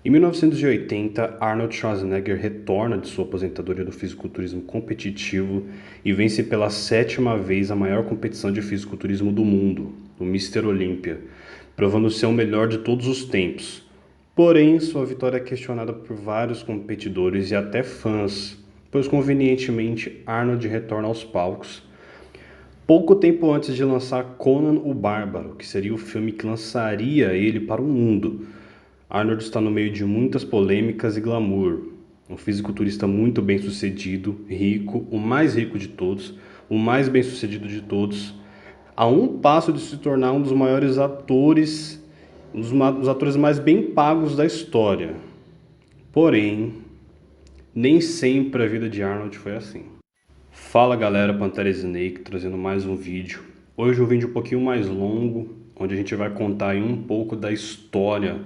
Em 1980, Arnold Schwarzenegger retorna de sua aposentadoria do fisiculturismo competitivo e vence pela sétima vez a maior competição de fisiculturismo do mundo, o Mr. Olympia, provando ser o melhor de todos os tempos. Porém, sua vitória é questionada por vários competidores e até fãs, pois convenientemente Arnold retorna aos palcos pouco tempo antes de lançar Conan o Bárbaro, que seria o filme que lançaria ele para o mundo. Arnold está no meio de muitas polêmicas e glamour. Um fisiculturista muito bem sucedido, rico, o mais rico de todos, o mais bem sucedido de todos, a um passo de se tornar um dos maiores atores, dos atores mais bem pagos da história. Porém, nem sempre a vida de Arnold foi assim. Fala galera, Pantera Snake trazendo mais um vídeo. Hoje um vídeo um pouquinho mais longo, onde a gente vai contar aí um pouco da história,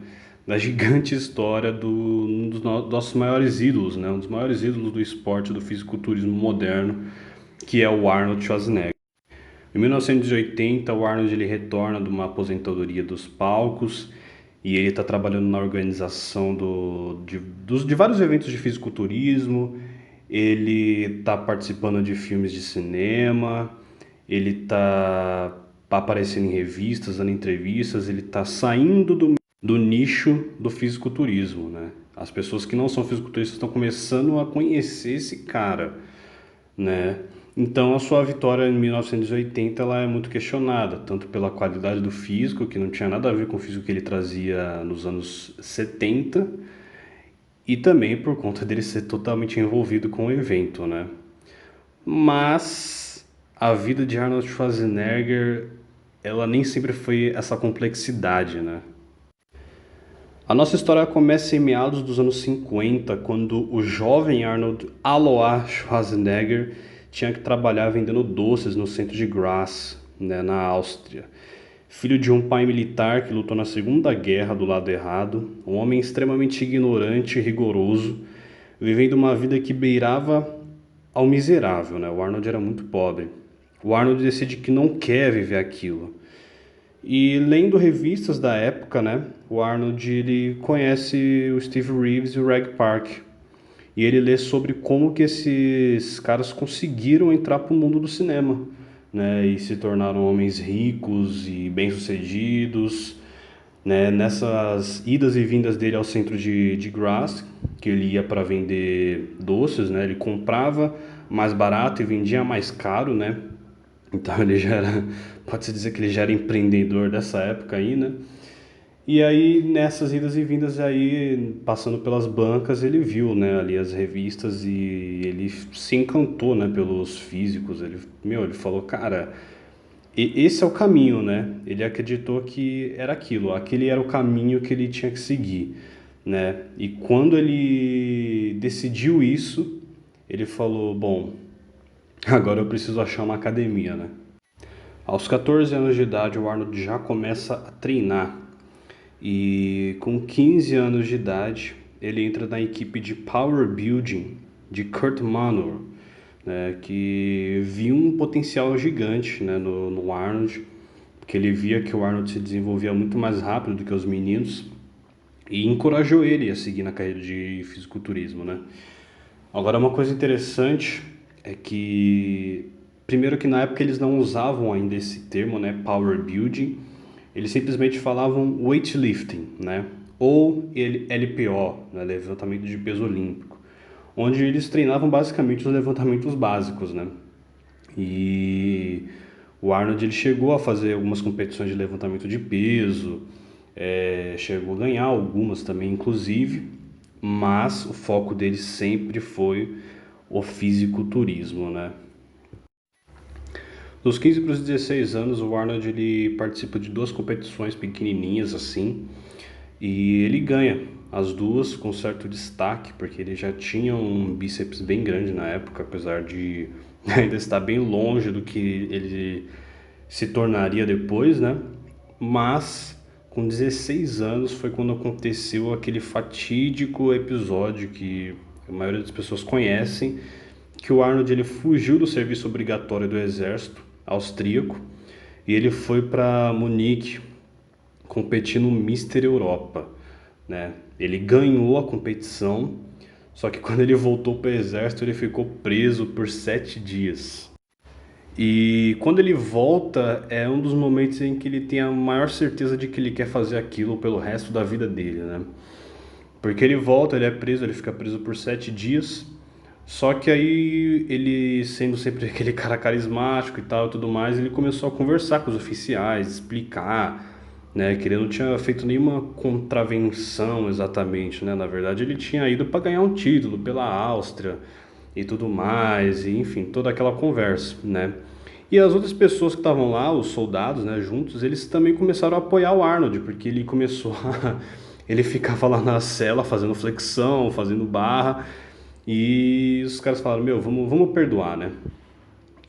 da gigante história um dos nossos maiores ídolos, né? Um dos maiores ídolos do esporte, do fisiculturismo moderno, que é o Arnold Schwarzenegger. Em 1980, o Arnold ele retorna de uma aposentadoria dos palcos e ele está trabalhando na organização de vários eventos de fisiculturismo. Ele está participando de filmes de cinema, ele está aparecendo em revistas, dando entrevistas, ele está saindo do nicho do fisiculturismo, né? As pessoas que não são fisiculturistas estão começando a conhecer esse cara, né? Então a sua vitória em 1980 ela é muito questionada, tanto pela qualidade do físico, que não tinha nada a ver com o físico que ele trazia nos anos 70, e também por conta dele ser totalmente envolvido com o evento, né? Mas a vida de Arnold Schwarzenegger, ela nem sempre foi essa complexidade, né? A nossa história começa em meados dos anos 50, quando o jovem Arnold Alois Schwarzenegger tinha que trabalhar vendendo doces no centro de Graz, né, na Áustria. Filho de um pai militar que lutou na Segunda Guerra do lado errado, um homem extremamente ignorante e rigoroso, vivendo uma vida que beirava ao miserável, né? O Arnold era muito pobre. O Arnold decide que não quer viver aquilo. E lendo revistas da época, né, o Arnold ele conhece o Steve Reeves e o Reg Park. E ele lê sobre como que esses caras conseguiram entrar para o mundo do cinema, né, e se tornaram homens ricos e bem-sucedidos, né, nessas idas e vindas dele ao centro de Graz, que ele ia para vender doces, né, ele comprava mais barato e vendia mais caro, né, então ele já era, pode-se dizer que ele já era empreendedor dessa época aí, né? E aí nessas idas e vindas aí, passando pelas bancas, ele viu, né, ali as revistas e ele se encantou, né, pelos físicos. Ele falou, cara, esse é o caminho, né? Ele acreditou que era aquilo, aquele era o caminho que ele tinha que seguir, né? E quando ele decidiu isso, ele falou, bom, agora eu preciso achar uma academia, né? Aos 14 anos de idade, o Arnold já começa a treinar e com 15 anos de idade, ele entra na equipe de Power Building de Kurt Manor, né, que viu um potencial gigante, né, no Arnold, porque ele via que o Arnold se desenvolvia muito mais rápido do que os meninos e encorajou ele a seguir na carreira de fisiculturismo, né? Agora, uma coisa interessante é que, primeiro que na época eles não usavam ainda esse termo, né, power building, eles simplesmente falavam weightlifting, né, ou LPO, né, levantamento de peso olímpico, onde eles treinavam basicamente os levantamentos básicos, né, e o Arnold ele chegou a fazer algumas competições de levantamento de peso, chegou a ganhar algumas também, inclusive, mas o foco dele sempre foi o fisiculturismo, né? Dos 15 para os 16 anos, o Arnold ele participa de duas competições pequenininhas assim, e ele ganha as duas com certo destaque, porque ele já tinha um bíceps bem grande na época, apesar de ainda estar bem longe do que ele se tornaria depois, né? Mas com 16 anos foi quando aconteceu aquele fatídico episódio que a maioria das pessoas conhecem, que o Arnold ele fugiu do serviço obrigatório do exército austríaco e ele foi para Munique competir no Mister Europa. né? Ele ganhou a competição, só que quando ele voltou para o exército, ele ficou preso por 7 dias. E quando ele volta, é um dos momentos em que ele tem a maior certeza de que ele quer fazer aquilo pelo resto da vida dele, né? Porque ele volta, ele é preso, ele fica preso por 7 dias. Só que aí ele, sendo sempre aquele cara carismático e tal e tudo mais, ele começou a conversar com os oficiais, explicar, né? Que ele não tinha feito nenhuma contravenção exatamente, né? Na verdade, ele tinha ido para ganhar um título pela Áustria e tudo mais, e enfim, toda aquela conversa, né? E as outras pessoas que estavam lá, os soldados, né, juntos, eles também começaram a apoiar o Arnold, porque ele começou a... Ele ficava lá na cela fazendo flexão, fazendo barra, e os caras falaram, meu, vamos perdoar, né?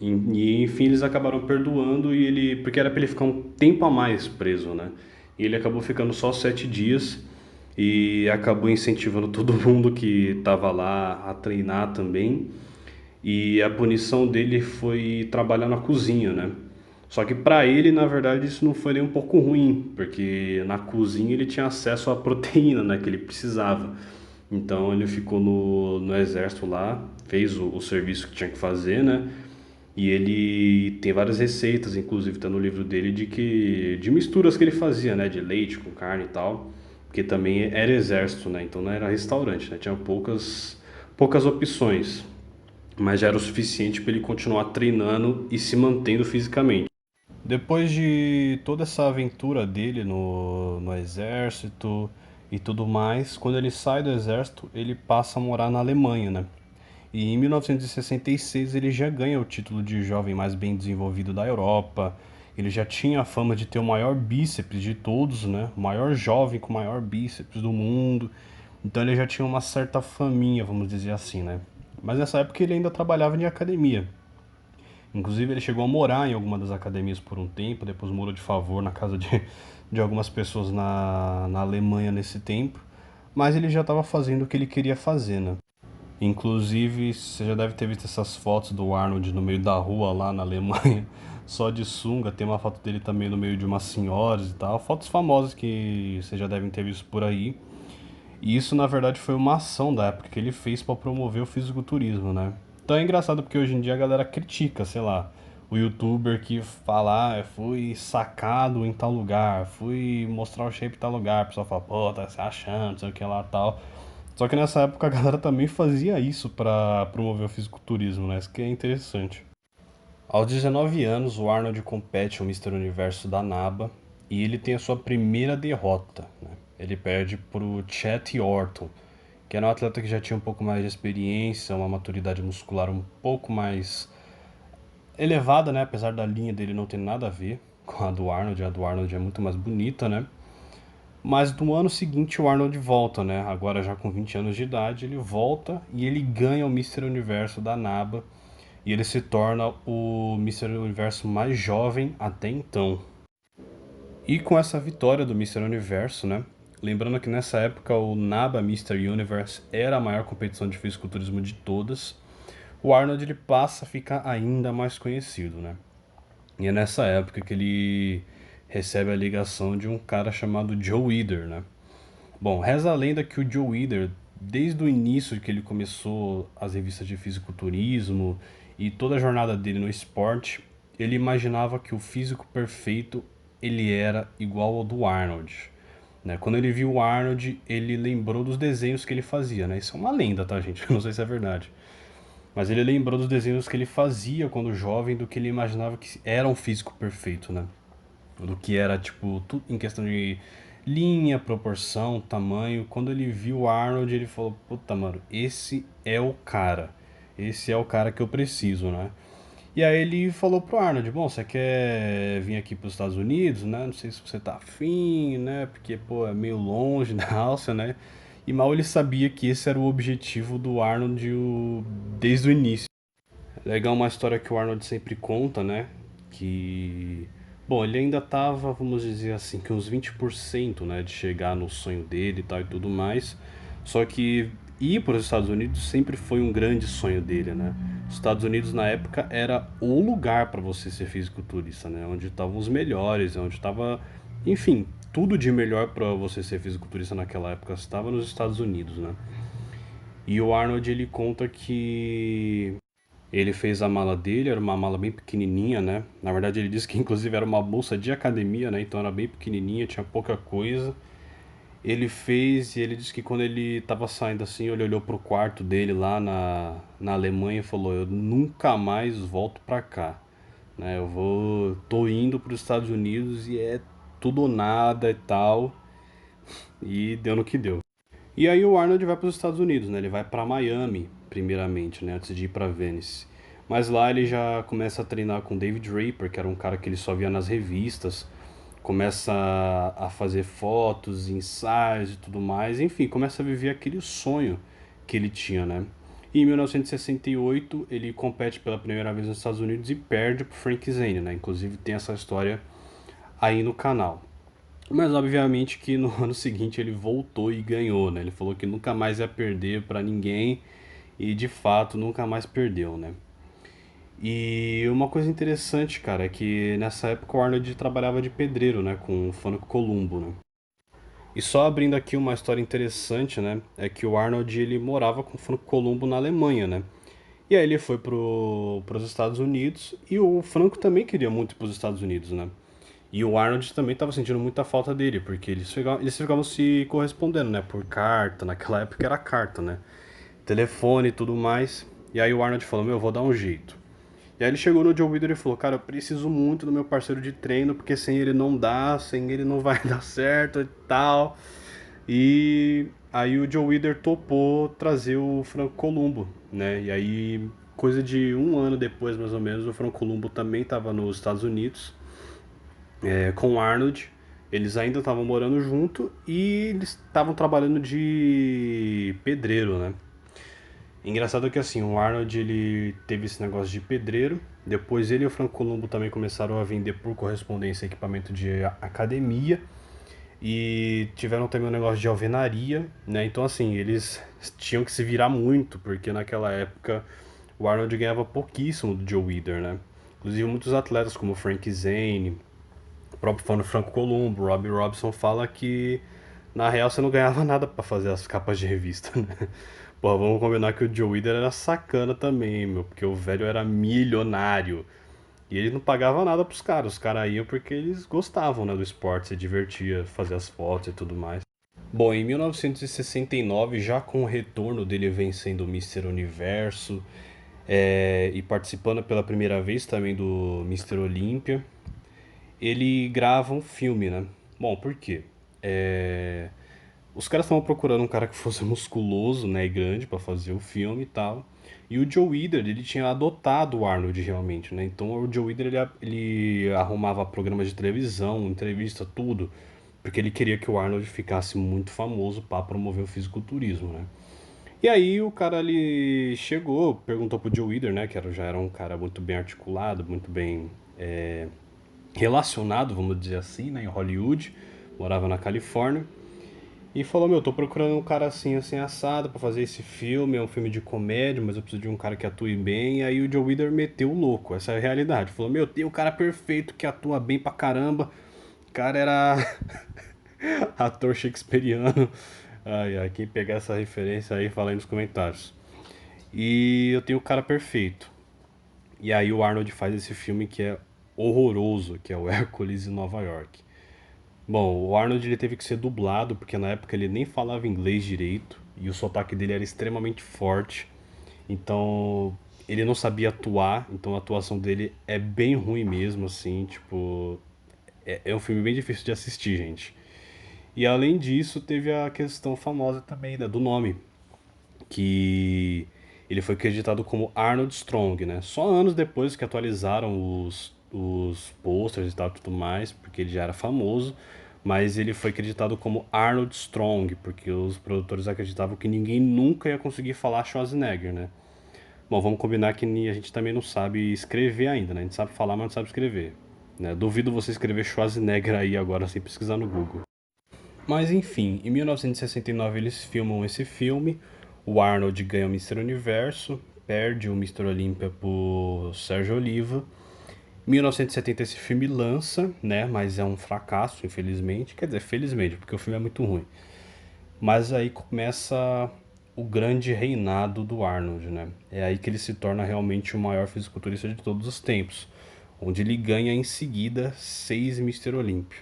E enfim, eles acabaram perdoando e ele, porque era para ele ficar um tempo a mais preso, né? E ele acabou ficando só 7 dias e acabou incentivando todo mundo que estava lá a treinar também. E a punição dele foi trabalhar na cozinha, né? Só que para ele, na verdade, isso não foi nem um pouco ruim, porque na cozinha ele tinha acesso à proteína, né, que ele precisava. Então ele ficou no exército lá, fez o serviço que tinha que fazer, né? E ele tem várias receitas, inclusive tá no livro dele de misturas que ele fazia, né, de leite com carne e tal, porque também era exército, né? Então não era restaurante, né? Tinha poucas opções, mas já era o suficiente para ele continuar treinando e se mantendo fisicamente. Depois de toda essa aventura dele no exército e tudo mais, quando ele sai do exército, ele passa a morar na Alemanha, né? E em 1966 ele já ganha o título de jovem mais bem desenvolvido da Europa. Ele já tinha a fama de ter o maior bíceps de todos, né? O maior jovem com o maior bíceps do mundo. Então ele já tinha uma certa faminha, vamos dizer assim, né? Mas nessa época ele ainda trabalhava em academia. Inclusive ele chegou a morar em alguma das academias por um tempo, depois morou de favor na casa de algumas pessoas na Alemanha nesse tempo. Mas ele já estava fazendo o que ele queria fazer, né? Inclusive, você já deve ter visto essas fotos do Arnold no meio da rua lá na Alemanha, só de sunga. Tem uma foto dele também no meio de umas senhoras e tal. Fotos famosas que vocês já devem ter visto por aí. E isso, na verdade, foi uma ação da época que ele fez para promover o fisiculturismo, né? Então é engraçado porque hoje em dia a galera critica, sei lá, o youtuber que fala, fui sacado em tal lugar, fui mostrar o shape em tal lugar. O pessoal fala, pô, tá se achando, não sei o que lá tal. Só que nessa época a galera também fazia isso para promover o fisiculturismo, né? Isso que é interessante. Aos 19 anos, o Arnold compete o Mister Universo da NABA e ele tem a sua primeira derrota, né? Ele perde pro Chet Orton, que era um atleta que já tinha um pouco mais de experiência, uma maturidade muscular um pouco mais elevada, né? Apesar da linha dele não ter nada a ver com a do Arnold é muito mais bonita, né? Mas no ano seguinte o Arnold volta, né? Agora já com 20 anos de idade, ele volta e ele ganha o Mister Universo da NABA e ele se torna o Mister Universo mais jovem até então. E com essa vitória do Mister Universo, né? Lembrando que nessa época o NABA Mister Universe era a maior competição de fisiculturismo de todas, o Arnold ele passa a ficar ainda mais conhecido, né? E é nessa época que ele recebe a ligação de um cara chamado Joe Weider, né? Bom, reza a lenda que o Joe Weider, desde o início que ele começou as revistas de fisiculturismo e toda a jornada dele no esporte, ele imaginava que o físico perfeito ele era igual ao do Arnold. Né? Quando ele viu o Arnold, ele lembrou dos desenhos que ele fazia, né? Isso é uma lenda, tá, gente? Eu não sei se é verdade. Mas ele lembrou dos desenhos que ele fazia quando jovem, do que ele imaginava que era um físico perfeito, né? Do que era, tipo, tudo em questão de linha, proporção, tamanho. Quando ele viu o Arnold, ele falou: puta, mano, esse é o cara. Esse é o cara que eu preciso, né? E aí ele falou pro Arnold: bom, você quer vir aqui pros Estados Unidos, né? Não sei se você tá afim, né? Porque, pô, é meio longe da Áustria, né? E mal ele sabia que esse era o objetivo do Arnold desde o início. Legal uma história que o Arnold sempre conta, né? Que, bom, ele ainda tava, vamos dizer assim, que uns 20%, né, de chegar no sonho dele e tal e tudo mais. Só que ir para os Estados Unidos sempre foi um grande sonho dele, né? Os Estados Unidos na época era o lugar para você ser fisiculturista, né? Onde estavam os melhores, onde estava, enfim, tudo de melhor para você ser fisiculturista naquela época estava nos Estados Unidos, né? E o Arnold ele conta que ele fez a mala dele, era uma mala bem pequenininha, né? Na verdade ele disse que inclusive era uma bolsa de academia, né? Então era bem pequenininha, tinha pouca coisa. Ele fez e ele disse que quando ele tava saindo assim, ele olhou pro quarto dele lá na Alemanha e falou: Eu nunca mais volto pra cá, né? Tô indo pros Estados Unidos e é tudo ou nada e tal. E deu no que deu. E aí o Arnold vai pros Estados Unidos, né? Ele vai pra Miami, primeiramente, né? Antes de ir pra Venice. Mas lá ele já começa a treinar com David Draper, que era um cara que ele só via nas revistas, começa a fazer fotos, ensaios e tudo mais, enfim, começa a viver aquele sonho que ele tinha, né? E em 1968 ele compete pela primeira vez nos Estados Unidos e perde pro Frank Zane, né? Inclusive tem essa história aí no canal. Mas obviamente que no ano seguinte ele voltou e ganhou, né? Ele falou que nunca mais ia perder pra ninguém e de fato nunca mais perdeu, né? E uma coisa interessante, cara, é que nessa época o Arnold trabalhava de pedreiro, né, com o Fano Columbo, né? E só abrindo aqui uma história interessante, né, é que o Arnold ele morava com o Franco Columbo na Alemanha, né? E aí ele foi pros Estados Unidos e o Franco também queria muito ir pros Estados Unidos, né? E o Arnold também estava sentindo muita falta dele, porque eles ficavam se correspondendo, né, por carta, naquela época era carta, né? Telefone e tudo mais. E aí o Arnold falou: Meu, eu vou dar um jeito. E aí ele chegou no Joe Weider e falou: Cara, eu preciso muito do meu parceiro de treino, porque sem ele não dá, sem ele não vai dar certo e tal. E aí o Joe Weider topou trazer o Franco Columbo, né? E aí, coisa de um ano depois, mais ou menos, o Franco Columbo também estava nos Estados Unidos, com o Arnold. Eles ainda estavam morando junto e eles estavam trabalhando de pedreiro, né? Engraçado que assim, o Arnold ele teve esse negócio de pedreiro, depois ele e o Franco Columbo também começaram a vender por correspondência equipamento de academia e tiveram também um negócio de alvenaria, né? Então assim, eles tinham que se virar muito, porque naquela época o Arnold ganhava pouquíssimo do Joe Weider, né? Inclusive muitos atletas como Frank Zane, o próprio fã do Franco Columbo, Robbie Robson fala que na real você não ganhava nada pra fazer as capas de revista, né? Pô, vamos combinar que o Joe Weider era sacana também, meu, porque o velho era milionário. E ele não pagava nada pros caras, os caras iam porque eles gostavam, né, do esporte, se divertia, fazer as fotos e tudo mais. Bom, em 1969, já com o retorno dele vencendo o Mister Universo, e participando pela primeira vez também do Mister Olímpia, ele grava um filme, né? Bom, por quê? Os caras estavam procurando um cara que fosse musculoso, né, e grande pra fazer o filme e tal. E o Joe Weider, ele tinha adotado o Arnold realmente, né? Então o Joe Weider, ele arrumava programas de televisão, entrevista, tudo, porque ele queria que o Arnold ficasse muito famoso para promover o fisiculturismo, né? E aí o cara ali chegou, perguntou pro Joe Weider, né, que já era um cara muito bem articulado, muito bem relacionado, vamos dizer assim, né, em Hollywood, morava na Califórnia. E falou: Meu, tô procurando um cara assim, assim, assado pra fazer esse filme. É um filme de comédia, mas eu preciso de um cara que atue bem. E aí o Joe Weider meteu o louco, essa é a realidade. Falou: Meu, tem o cara perfeito que atua bem pra caramba. O cara era ator shakespeariano. Ai, ai, quem pegar essa referência aí, fala aí nos comentários. E eu tenho o cara perfeito. E aí o Arnold faz esse filme que é horroroso, que é o Hércules em Nova York. Bom, o Arnold ele teve que ser dublado, porque na época ele nem falava inglês direito, e o sotaque dele era extremamente forte. Então, ele não sabia atuar, então a atuação dele é bem ruim mesmo, assim, tipo, é um filme bem difícil de assistir, gente. E além disso, teve a questão famosa também, né, do nome, que ele foi acreditado como Arnold Strong, né? Só anos depois que atualizaram os posters e tal, tudo mais, porque ele já era famoso, mas ele foi acreditado como Arnold Strong, porque os produtores acreditavam que ninguém nunca ia conseguir falar Schwarzenegger, né? Bom, vamos combinar que a gente também não sabe escrever ainda, né? A gente sabe falar, mas não sabe escrever, né? Duvido você escrever Schwarzenegger aí agora sem pesquisar no Google. Mas enfim, em 1969 eles filmam esse filme. O Arnold ganha o Mister Universo, perde o Mister Olímpia pro Sérgio Oliva. Em 1970 esse filme lança, né? Mas é um fracasso, infelizmente. Quer dizer, felizmente, porque o filme é muito ruim. Mas aí começa o grande reinado do Arnold, né? É aí que ele se torna realmente o maior fisiculturista de todos os tempos, onde ele ganha em seguida 6 Mr. Olympia.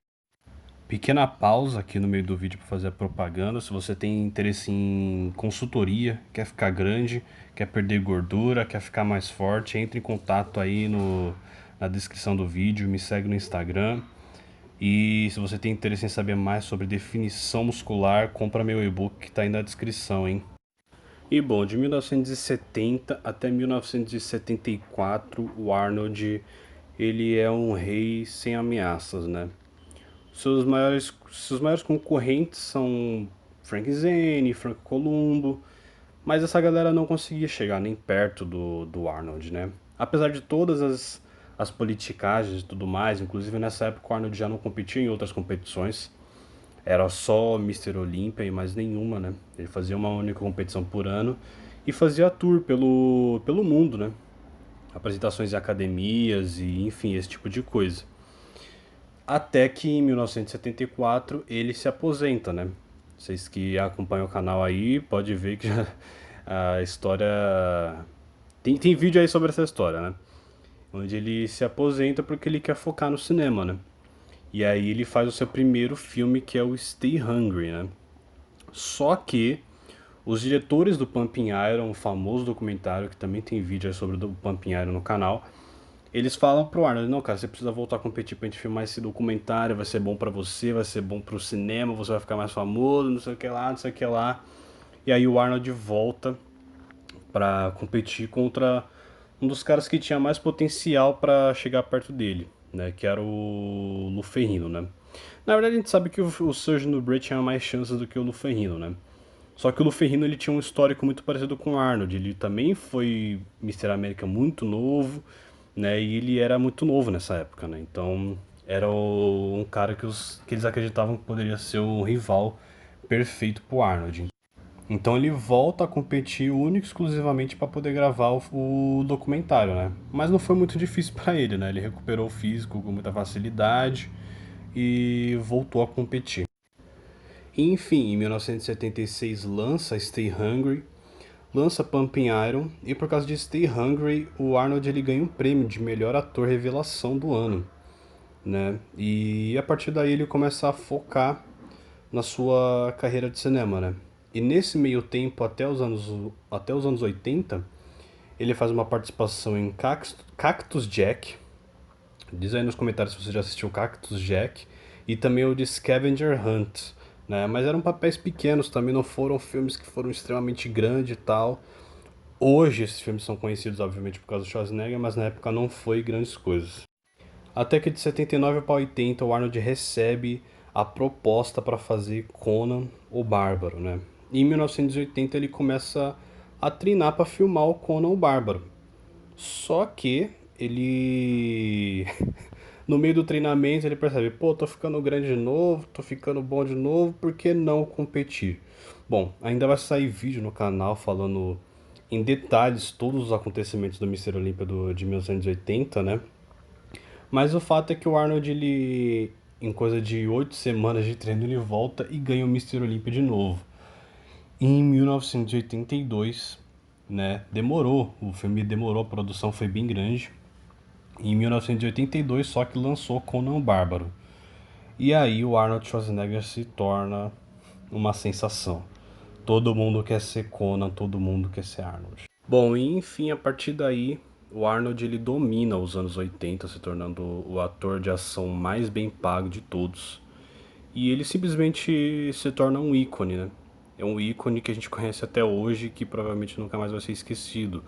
Pequena pausa aqui no meio do vídeo para fazer a propaganda. Se você tem interesse em consultoria, quer ficar grande, quer perder gordura, quer ficar mais forte, entre em contato aí na descrição do vídeo, me segue no Instagram. E se você tem interesse em saber mais sobre definição muscular, compra meu e-book que está aí na descrição, hein? E bom, de 1970 até 1974, o Arnold ele é um rei sem ameaças, né? Seus maiores concorrentes são Frank Zane, Franco Columbo, mas essa galera não conseguia chegar nem perto do Arnold, né? Apesar de todas as politicagens e tudo mais, inclusive nessa época o Arnold já não competia em outras competições, era só Mr. Olympia e mais nenhuma, né? Ele fazia uma única competição por ano e fazia tour pelo mundo, né? Apresentações em academias e enfim, esse tipo de coisa. Até que em 1974 ele se aposenta, né? Vocês que acompanham o canal aí, pode ver que a história. Tem vídeo aí sobre essa história, né? Onde ele se aposenta porque ele quer focar no cinema, né? E aí ele faz o seu primeiro filme que é o Stay Hungry, né? Só que os diretores do Pumping Iron, um famoso documentário que também tem vídeo aí sobre o Pumping Iron no canal, eles falam pro Arnold, não, cara, você precisa voltar a competir pra gente filmar esse documentário, vai ser bom pra você, vai ser bom pro cinema, você vai ficar mais famoso, não sei o que lá, não sei o que lá. E aí o Arnold volta pra competir contra um dos caras que tinha mais potencial pra chegar perto dele, né, que era o Lu Ferrino, né. Na verdade a gente sabe que o Serge Nubret tinha mais chances do que o Lu Ferrino, né. Só que o Lu Ferrino ele tinha um histórico muito parecido com o Arnold. Ele também foi Mr. América muito novo, né? E ele era muito novo nessa época, né? Então era um cara que eles acreditavam que poderia ser o rival perfeito pro Arnold. Então ele volta a competir único e exclusivamente para poder gravar o documentário, né? Mas não foi muito difícil para ele, né? Ele recuperou o físico com muita facilidade e voltou a competir. Enfim, em 1976 lança Stay Hungry, lança Pumping Iron e por causa de Stay Hungry, o Arnold ele ganha um prêmio de melhor ator revelação do ano, né? E a partir daí ele começa a focar na sua carreira de cinema, né? E nesse meio tempo, até os anos 80, ele faz uma participação em Cactus Jack. Diz aí nos comentários se você já assistiu Cactus Jack. E também o de Scavenger Hunt, né? Mas eram papéis pequenos também, não foram filmes que foram extremamente grandes e tal. Hoje esses filmes são conhecidos, obviamente, por causa do Schwarzenegger, mas na época não foi grandes coisas. Até que de 79 para 80 o Arnold recebe a proposta para fazer Conan o Bárbaro, né? E em 1980 ele começa a treinar para filmar o Conan o Bárbaro. Só que ele no meio do treinamento ele percebe, pô, tô ficando grande de novo, tô ficando bom de novo, por que não competir? Bom, ainda vai sair vídeo no canal falando em detalhes todos os acontecimentos do Mr. Olympia de 1980, né? Mas o fato é que o Arnold, ele, em coisa de 8 semanas de treino, ele volta e ganha o Mr. Olympia de novo. E em 1982, né, demorou, o filme demorou, a produção foi bem grande. Em 1982 só que lançou Conan o Bárbaro. E aí o Arnold Schwarzenegger se torna uma sensação. Todo mundo quer ser Conan, todo mundo quer ser Arnold. Bom, e enfim, a partir daí, o Arnold ele domina os anos 80, se tornando o ator de ação mais bem pago de todos. E ele simplesmente se torna um ícone, né? É um ícone que a gente conhece até hoje, que provavelmente nunca mais vai ser esquecido.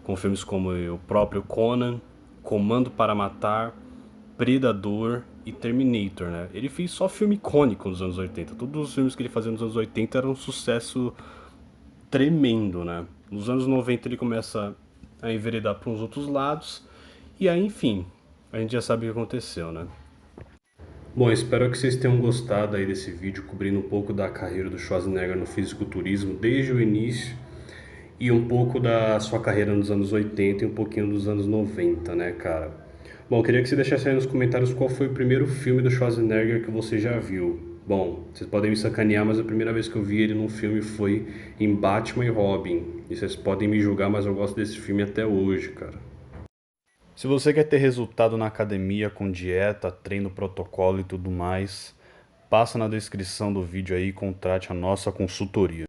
Com filmes como o próprio Conan, Comando para Matar, Predador e Terminator, né? Ele fez só filme icônico nos anos 80. Todos os filmes que ele fazia nos anos 80 eram um sucesso tremendo, né? Nos anos 90 ele começa a enveredar para uns outros lados. E aí, enfim, a gente já sabe o que aconteceu, né? Bom, espero que vocês tenham gostado aí desse vídeo cobrindo um pouco da carreira do Schwarzenegger no fisiculturismo desde o início e um pouco da sua carreira nos anos 80 e um pouquinho dos anos 90, né, cara? Bom, eu queria que você deixasse aí nos comentários qual foi o primeiro filme do Schwarzenegger que você já viu. Bom, vocês podem me sacanear, mas a primeira vez que eu vi ele num filme foi em Batman e Robin. E vocês podem me julgar, mas eu gosto desse filme até hoje, cara. Se você quer ter resultado na academia com dieta, treino, protocolo e tudo mais, passa na descrição do vídeo aí e contrate a nossa consultoria.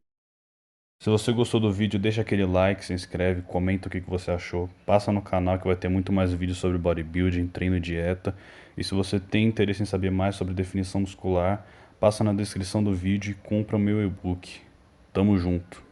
Se você gostou do vídeo, deixa aquele like, se inscreve, comenta o que você achou. Passa no canal que vai ter muito mais vídeos sobre bodybuilding, treino e dieta. E se você tem interesse em saber mais sobre definição muscular, passa na descrição do vídeo e compra o meu e-book. Tamo junto!